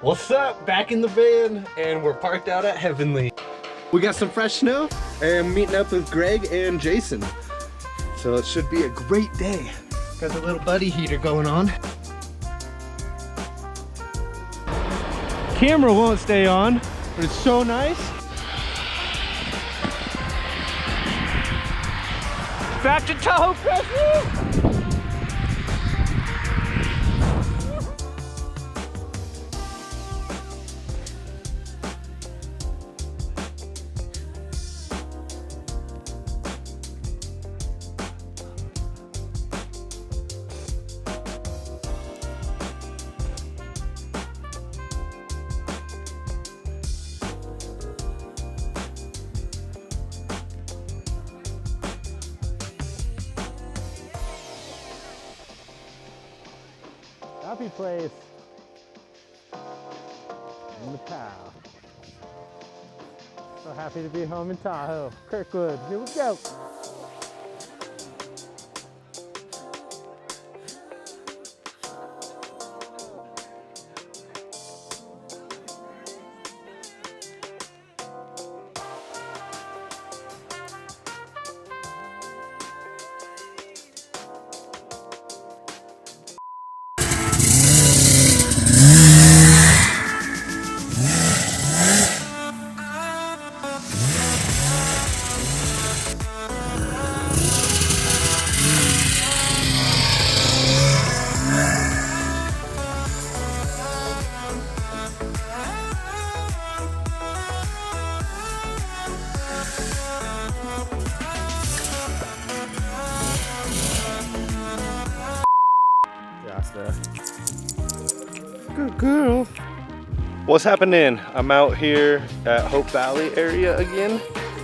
What's up? Back in the van, and we're parked out at Heavenly. We got some fresh snow, and meeting up with Greg and Jason. So it should be a great day. Got the little buddy heater going on. Camera won't stay on, but it's so nice. Back to Tahoe, Carson! Happy place in the Tahoe. So happy to be home in Tahoe. Kirkwood, here we go. Good girl. What's happening? I'm out here at Hope Valley area again.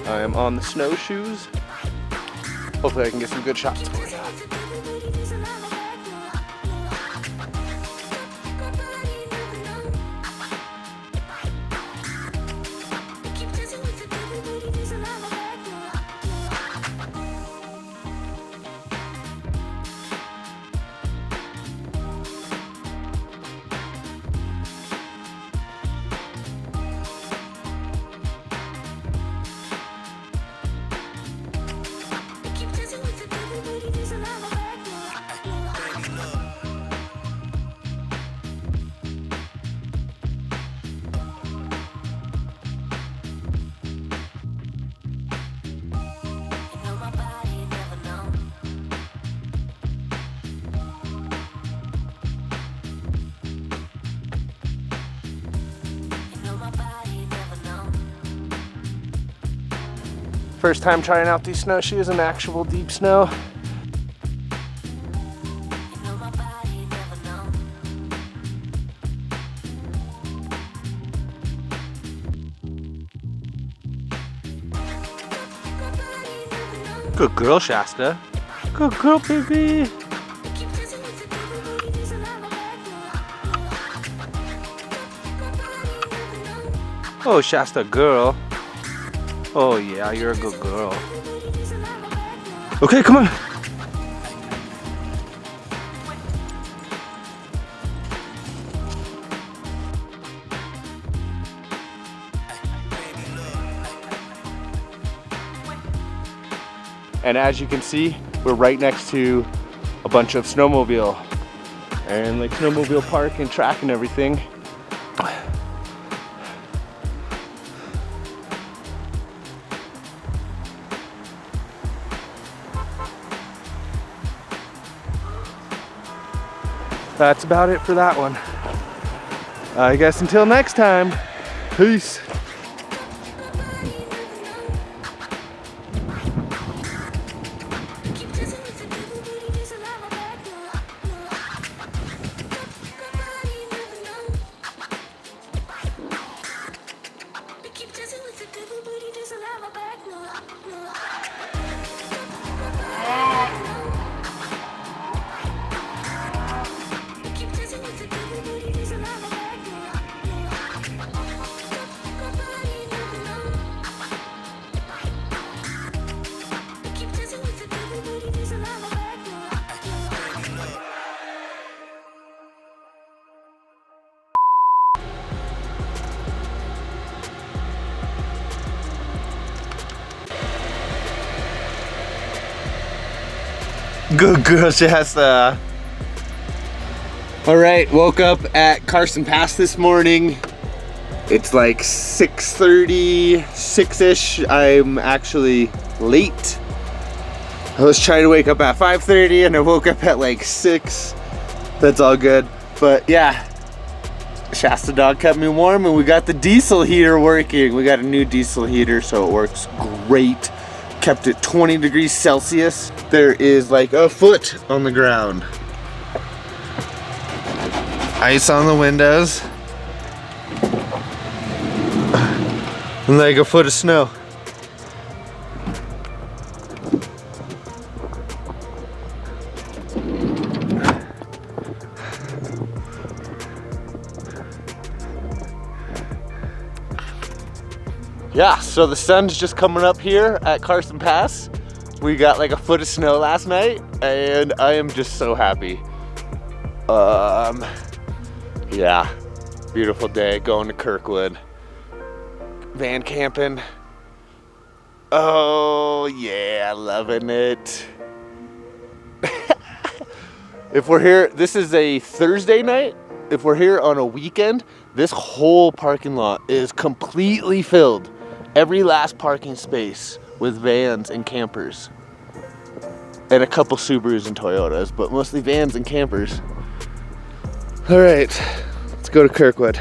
I am on the snowshoes. Hopefully I can get some good shots for you. First time trying out these snowshoes in actual deep snow. Good girl, Shasta. Good girl, baby. Oh, Shasta girl. Oh yeah, you're a good girl. Okay, come on. And as you can see, we're right next to a bunch of snowmobile and like snowmobile park and track and everything. That's about it for that one. I guess until next time, peace. Good girl, Shasta. All right, woke up at Carson Pass this morning. It's like 6:30, 6-ish. I'm actually late. I was trying to wake up at 5:30 and I woke up at like 6. That's all good. But yeah, Shasta dog kept me warm and we got the diesel heater working. We got a new diesel heater, so it works great. Kept it 20 degrees Celsius. There is like a foot on the ground. Ice on the windows. And like a foot of snow. Yeah, so the sun's just coming up here at Carson Pass. We got like a foot of snow last night and I am just so happy. Yeah, beautiful day going to Kirkwood. Van camping. Oh yeah, loving it. If we're here, this is a Thursday night. If we're here on a weekend, this whole parking lot is completely filled. Every last parking space with vans and campers. And a couple Subarus and Toyotas, but mostly vans and campers. All right, let's go to Kirkwood.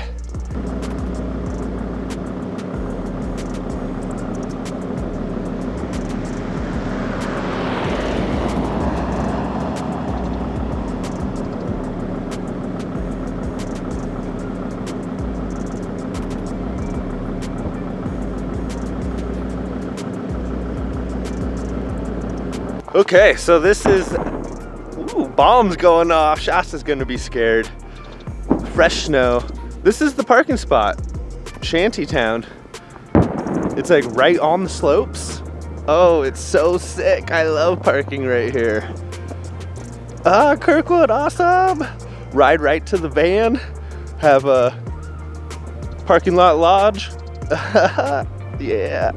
Okay, so this is, ooh, bombs going off. Shasta's gonna be scared. Fresh snow. This is the parking spot, Shantytown. It's like right on the slopes. Oh, it's so sick. I love parking right here. Ah, Kirkwood, awesome. Ride right to the van. Have a parking lot lodge. Yeah.